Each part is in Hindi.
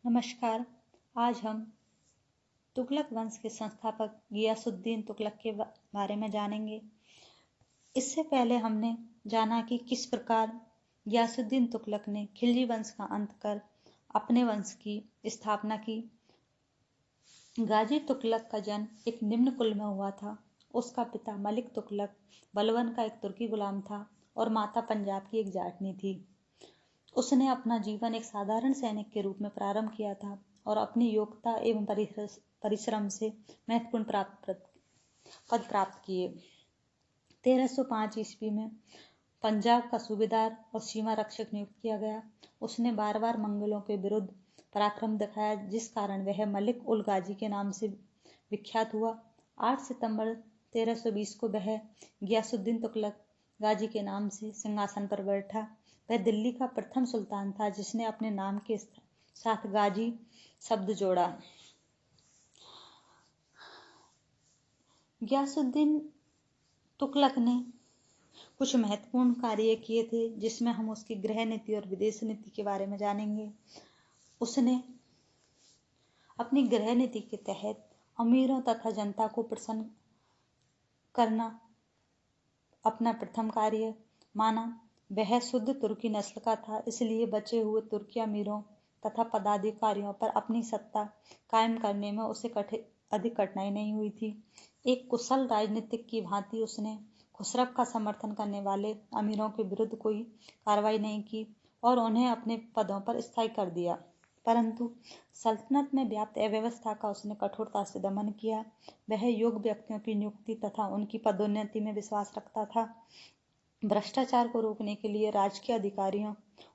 नमस्कार। आज हम तुगलक वंश के संस्थापक गियासुद्दीन तुगलक के बारे में जानेंगे। इससे पहले हमने जाना कि किस प्रकार गियासुद्दीन तुगलक ने खिलजी वंश का अंत कर अपने वंश की स्थापना की। गाजी तुगलक का जन्म एक निम्न कुल में हुआ था। उसका पिता मलिक तुगलक बलवन का एक तुर्की गुलाम था और माता पंजाब की एक जाटनी थी। उसने अपना जीवन एक साधारण सैनिक के रूप में प्रारंभ किया था और अपनी योग्यता एवं परिश्रम से महत्वपूर्ण पद प्राप्त किए। 1305 ईस्वी में पंजाब का सूबेदार और सीमा रक्षक नियुक्त किया गया। उसने बार बार मंगलों के विरुद्ध पराक्रम दिखाया, जिस कारण वह मलिक उल गाजी के नाम से विख्यात हुआ। 8 सितंबर 1320 को वह गियासुद्दीन तुगलक गाजी के नाम से सिंहासन पर बैठा। वह दिल्ली का प्रथम सुल्तान था जिसने अपने नाम के साथ गाजी शब्द जोड़ा। गियासुद्दीन तुगलक ने कुछ महत्वपूर्ण कार्य किए थे, जिसमें हम उसकी गृह नीति और विदेश नीति के बारे में जानेंगे। उसने अपनी गृह नीति के तहत अमीरों तथा जनता को प्रसन्न करना अपना प्रथम कार्य माना। वह शुद्ध तुर्की नस्ल का था, इसलिए बचे हुए तुर्की अमीरों तथा पदाधिकारियों पर अपनी सत्ता कायम करने में उसे अधिक कठिनाई नहीं हुई थी। एक कुशल राजनीतिक की भांति उसने खुसरव का समर्थन करने वाले अमीरों के विरुद्ध कोई कार्रवाई नहीं की और उन्हें अपने पदों पर स्थायी कर दिया, परंतु सल्तनत में व्याप्त अव्यवस्था का उसने कठोरता से दमन किया। वह योग्य व्यक्तियों की नियुक्ति तथा उनकी पदोन्नति में विश्वास रखता था। भ्रष्टाचार को रोकने के लिए राजकीय अधिकारियों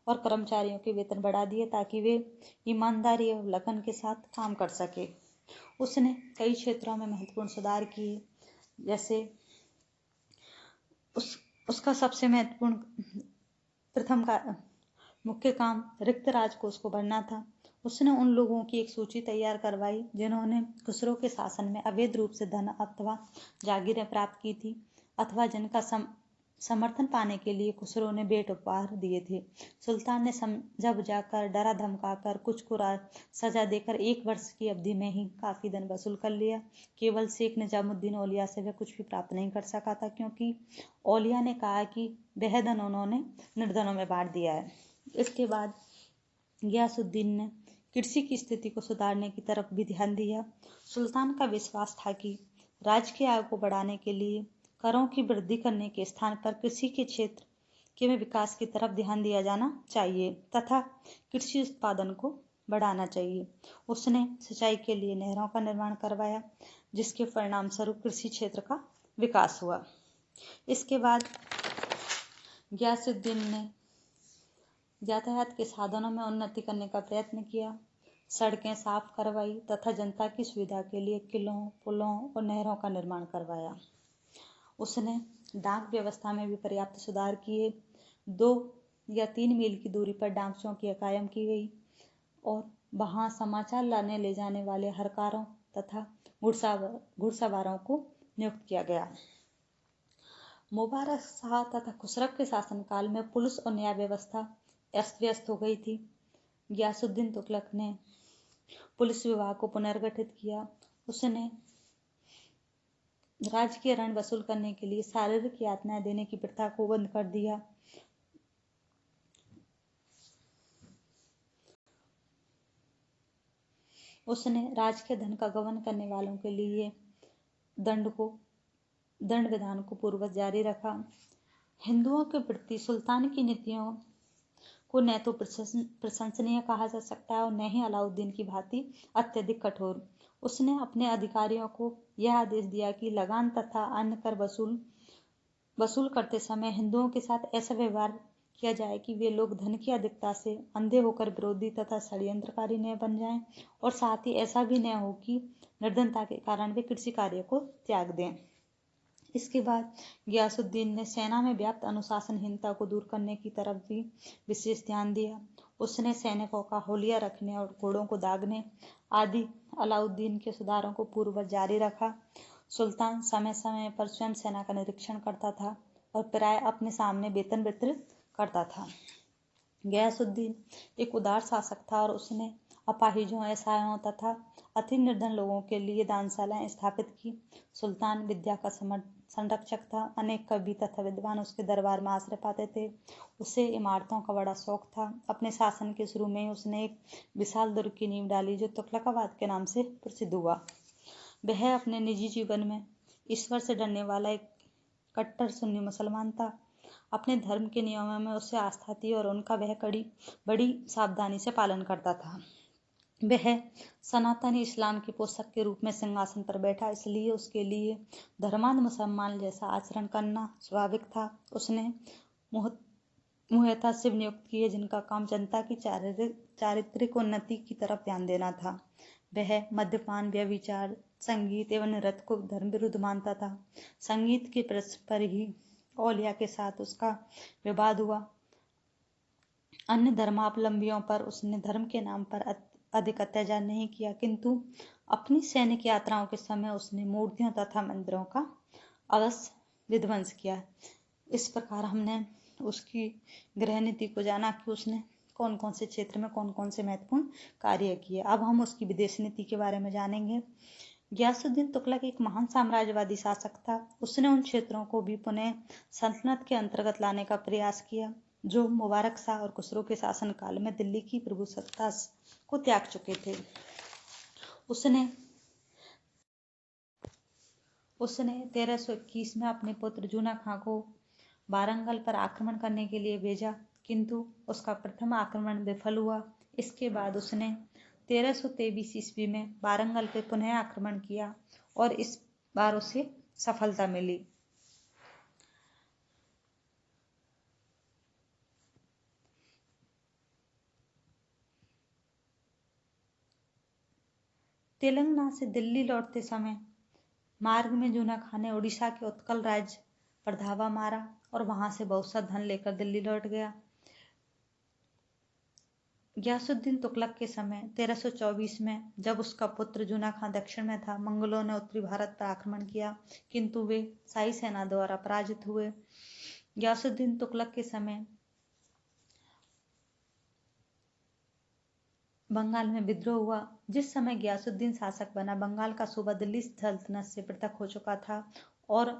और कर्मचारियों के वेतन बढ़ा दिए ताकि वे ईमानदारी और लगन के साथ काम कर सके। उसने कई क्षेत्रों में महत्वपूर्ण सुधार किए, जैसे उसका सबसे महत्वपूर्ण प्रथम का मुख्य काम रिक्त राजकोष को भरना था। उसने उन लोगों की एक सूची तैयार करवाई जिन्होंने खुसरो के शासन में अवैध रूप से धन अथवा जागीरें प्राप्त की थी अथवा जिनका समर्थन पाने के लिए खुसरो ने भेंट उपहार दिए थे। सुल्तान ने समझा बुझाकर, डरा धमकाकर, कुछ को सजा देकर 1 वर्ष की अवधि में ही काफी धन वसूल कर लिया। केवल शेख निजामुद्दीन औलिया से वह कुछ भी प्राप्त नहीं कर सका था, क्योंकि औलिया ने कहा कि वह धन उन्होंने निर्धनों में बांट दिया है। इसके बाद गियासुद्दीन ने कृषि की स्थिति को सुधारने की तरफ भी ध्यान दिया। सुल्तान का विश्वास था कि राज्य की आय को बढ़ाने के लिए करों की वृद्धि करने के स्थान पर कृषि के क्षेत्र के विकास की तरफ ध्यान दिया जाना चाहिए तथा कृषि उत्पादन को बढ़ाना चाहिए। उसने सिंचाई के लिए नहरों का निर्माण करवाया, जिसके परिणाम स्वरूप कृषि क्षेत्र का विकास हुआ। इसके बाद गियासुद्दीन ने यातायात के साधनों में उन्नति करने का प्रयत्न किया, सड़कें साफ करवाई तथा जनता की सुविधा के लिए किलों, पुलों और नहरों का निर्माण करवाया। उसने डाक व्यवस्था में भी पर्याप्त सुधार किए। 2 या 3 मील की दूरी पर डाक चौकियां कायम की गई और वहां समाचार लाने ले जाने वाले हरकारों तथा घुड़सवारों को नियुक्त किया गया। मुबारक शाह तथा खुसरव के शासनकाल में पुलिस और न्याय व्यवस्था अस्त व्यस्त हो गई थी। गियासुद्दीन तुगलक ने पुलिस विभाग को पुनर्गठित किया। उसने राजकीय ऋण वसूल करने के लिए शारीरिक यातनाएं देने की प्रथा को बंद कर दिया। उसने राजकीय धन का गबन करने वालों के लिए दंड विधान को पूर्ववत जारी रखा। हिंदुओं के प्रति सुल्तान की नीतियों को न तो प्रशंसनीय कहा जा सकता है और न ही अलाउद्दीन की भांति अत्यधिक कठोर। उसने अपने अधिकारियों को यह आदेश दिया कि लगान तथा अन्य कर वसूल करते समय हिंदुओं के साथ ऐसा व्यवहार किया जाए कि वे लोग धन की अधिकता से अंधे होकर विरोधी तथा षड्यंत्रकारी न बन जाएं, और साथ ही ऐसा भी न हो कि निर्धनता के कारण वे कृषि कार्य को त्याग दें। इसके बाद गियासुद्दीन ने सेना में व्याप्त अनुशासनहीनता को दूर करने की तरफ भी विशेष ध्यान दिया। उसने सैनिकों का होलिया रखने और घोड़ों को दागने आदि अलाउद्दीन के सुधारों को पूर्ववत जारी रखा। सुल्तान समय समय पर स्वयं सेना का निरीक्षण करता था और प्राय अपने सामने वेतन वितरित करता था। गियासुद्दीन एक उदार शासक था और उसने अपाहिजों, असहायों तथा अति निर्धन लोगों के लिए दानशालाएं स्थापित की। सुल्तान विद्या का संरक्षक था। अनेक कवि तथा विद्वान उसके दरबार में आश्रय पाते थे। उसे इमारतों का बड़ा शौक था। अपने शासन के शुरू में ही उसने एक विशाल दुर्ग की नींव डाली जो तुगलकाबाद के नाम से प्रसिद्ध हुआ। वह अपने निजी जीवन में ईश्वर से डरने वाला एक कट्टर सुन्नी मुसलमान था। अपने धर्म के नियमों में उसे आस्था थी और उनका वह बड़ी सावधानी से पालन करता था। वह सनातनी इस्लाम के पोषक के रूप में सिंहासन पर बैठा, इसलिए उसके लिए धर्मांध मुसलमान जैसा आचरण करना स्वाभाविक था। उसने मुहैया शिव नियुक्त किए जिनका काम जनता की चारित्रिक उन्नति की तरफ ध्यान देना था। वह मद्यपान, व्यभिचार, संगीत एवं नृत्य को धर्म विरुद्ध मानता था। संगीत के प्रश्न पर ही औलिया के साथ उसका विवाद हुआ। अन्य धर्मावलंबियों पर उसने धर्म के नाम पर अधिक अत्याचार नहीं किया, किंतु अपनी सैनिक यात्राओं के समय उसने मूर्तियों तथा मंदिरों का अवश्य विध्वंस किया। इस प्रकार हमने उसकी गृह नीति को जाना कि उसने कौन कौन से क्षेत्र में कौन कौन से महत्वपूर्ण कार्य किए। अब हम उसकी विदेश नीति के बारे में जानेंगे। गियासुद्दीन तुगलक एक महान साम्राज्यवादी शासक था। उसने उन क्षेत्रों को भी पुनः सल्तनत के अंतर्गत लाने का प्रयास किया जो मुबारक शाह और खुसरो के शासनकाल में दिल्ली की प्रभुसत्ता को त्याग चुके थे। उसने 1321 में अपने पुत्र जूना खां को वारंगल पर आक्रमण करने के लिए भेजा, किंतु उसका प्रथम आक्रमण विफल हुआ। इसके बाद उसने 1323 ईस्वी में वारंगल पर पुनः आक्रमण किया और इस बार उसे सफलता मिली। तेलंगाना से दिल्ली लौटते समय मार्ग में जूना खां ने उड़ीसा के उत्कल राज्य पर धावा मारा और वहां से बहुत सा धन लेकर दिल्ली लौट गया। गियासुद्दीन तुगलक के समय 1324 में जब उसका पुत्र जूना खां दक्षिण में था, मंगलों ने उत्तरी भारत पर आक्रमण किया, किंतु वे शाही सेना द्वारा पराजित हुए। गियासुद्दीन तुगलक के समय बंगाल में विद्रोह हुआ। जिस समय गियासुद्दीन शासक बना, बंगाल का सूबा दिल्ली सल्तनत से पृथक हो चुका था और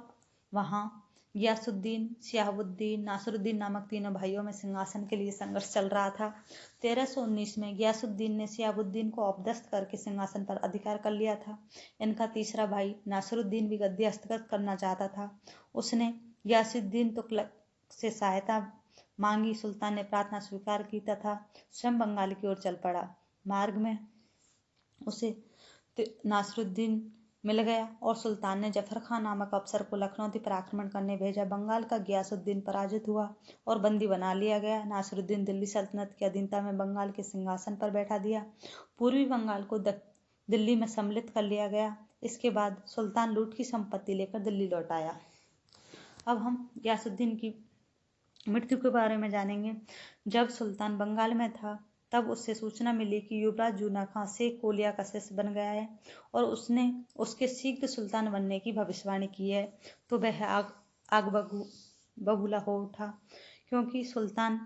वहां गियासुद्दीन, शिहाबुद्दीन, नासिरुद्दीन नामक तीनों भाइयों में सिंहासन के लिए संघर्ष चल रहा था। 1319 में गियासुद्दीन ने शिहाबुद्दीन को अपदस्थ करके सिंहासन पर अधिकार कर लिया था। इनका तीसरा भाई नासिरुद्दीन भी गद्दी हस्तगत करना चाहता था। उसने गियासुद्दीन तुगलक से सहायता मांगी। सुल्तान ने प्रार्थना स्वीकार की तथा स्वयं बंगाल की ओर चल पड़ा। मार्ग में उसे नासिरुद्दीन मिल गया और सुल्तान ने जफर खान नामक अफसर को लखनऊ पर आक्रमण करने भेजा। बंगाल का गियासुद्दीन पराजित हुआ और बंदी बना लिया गया। नासिरुद्दीन दिल्ली सल्तनत की अधीनता में बंगाल के सिंहासन पर बैठा दिया। पूर्वी बंगाल को दिल्ली में सम्मिलित कर लिया गया। इसके बाद सुल्तान लूट की संपत्ति लेकर दिल्ली लौट आया। अब हम गियासुद्दीन की मृत्यु के बारे में जानेंगे। जब सुल्तान बंगाल में था, तब उससे सूचना मिली कि युवराज जूना खां शेख ओलिया का शिष्य बन गया है और उसने उसके शीघ्र सुल्तान बनने की भविष्यवाणी की है। तो वह आग बबूला हो उठा, क्योंकि सुल्तान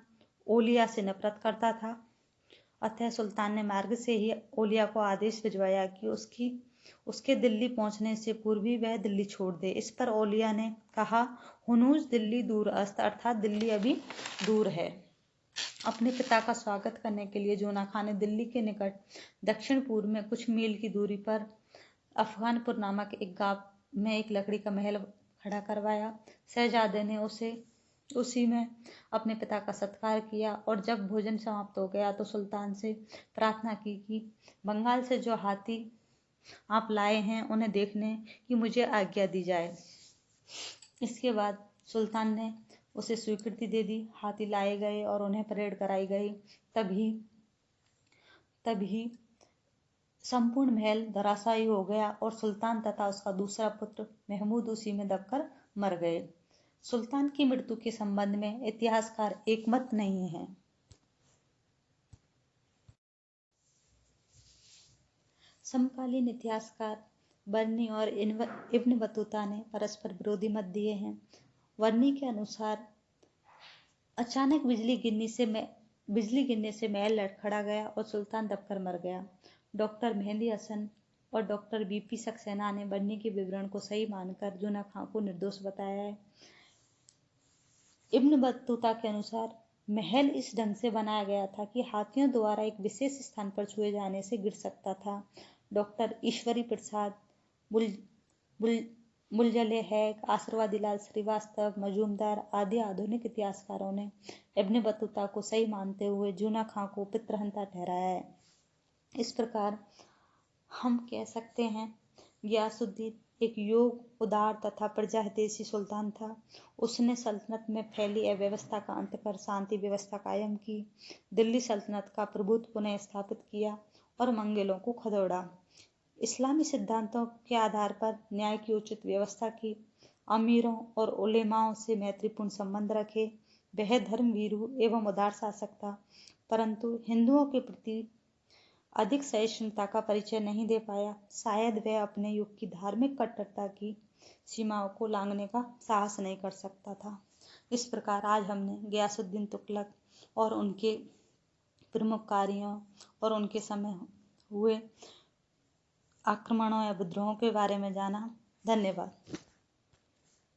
ओलिया से नफरत करता था। अतः सुल्तान ने मार्ग से ही ओलिया को आदेश भिजवाया कि उसके दिल्ली पहुंचने से पूर्व ही वह दिल्ली छोड़ दे। इस पर ओलिया ने कहा, हुनूज दिल्ली दूर अस्त, अर्थात दिल्ली अभी दूर है। अपने पिता का स्वागत करने के लिए जूना खां ने दिल्ली के निकट दक्षिण पूर्व में कुछ मील की दूरी पर अफगानपुर नामक एक गांव में एक लकड़ी का महल खड़ा करवाया। शहजादे ने उसी में अपने पिता का सत्कार किया और जब भोजन समाप्त हो गया तो सुल्तान से प्रार्थना की कि बंगाल से जो हाथी आप लाए हैं उन्हें देखने की मुझे आज्ञा दी जाए। इसके बाद सुल्तान ने उसे स्वीकृति दे दी। हाथी लाए गए और उन्हें परेड कराई गई। तभी संपूर्ण महल धराशायी हो गया और सुल्तान तथा उसका दूसरा पुत्र महमूद उसी में दबकर मर गए। सुल्तान की मृत्यु के संबंध में इतिहासकार एकमत नहीं है। समकालीन इतिहासकार बर्नी और इब्न बतूता ने परस्पर विरोधी मत दिए हैं। वर्नी के अनुसार अचानक बिजली गिरने से बिजली गिरने से महल लड़खड़ा गया और सुल्तान दबकर मर गया। डॉक्टर मेहंदी हसन और डॉक्टर बीपी सक्सेना ने बनने के विवरण को सही मानकर जूना खां को निर्दोष बताया है। इब्न बतूता के अनुसार महल इस ढंग से बनाया गया था कि हाथियों द्वारा एक विशेष स्थान पर छुए जाने से गिर सकता था। डॉक्टर ईश्वरी प्रसाद मुलजले हैक, आशीर्वादीलाल श्रीवास्तव, मजूमदार आदि आधुनिक इतिहासकारों ने इब्न बतूता को सही मानते हुए जूना खां को पितृहंता ठहराया है। इस प्रकार हम कह सकते हैं गियासुद्दीन एक योग, उदार तथा प्रजाहितैषी सुल्तान था। उसने सल्तनत में फैली अव्यवस्था का अंत कर शांति व्यवस्था कायम की, दिल्ली सल्तनत का प्रभुत्व पुनः स्थापित किया और मंगलों को खदेड़ा। इस्लामी सिद्धांतों के आधार पर न्याय की उचित व्यवस्था की, अमीरों और उलेमाओं से मैत्रीपूर्ण संबंध रखे। वह धर्मभीरू एवं उदार शासक था, परंतु हिंदुओं के प्रति अधिक सहिष्णुता का परिचय नहीं दे पाया। शायद वह अपने युग की धार्मिक कट्टरता की सीमाओं को लांघने का साहस नहीं कर सकता था। इस प्रकार आज हमने गियासुद्दीन तुगलक और उनके प्रमुख कार्यों और उनके समय हुए आक्रमणों या विद्रोहों के बारे में जाना। धन्यवाद।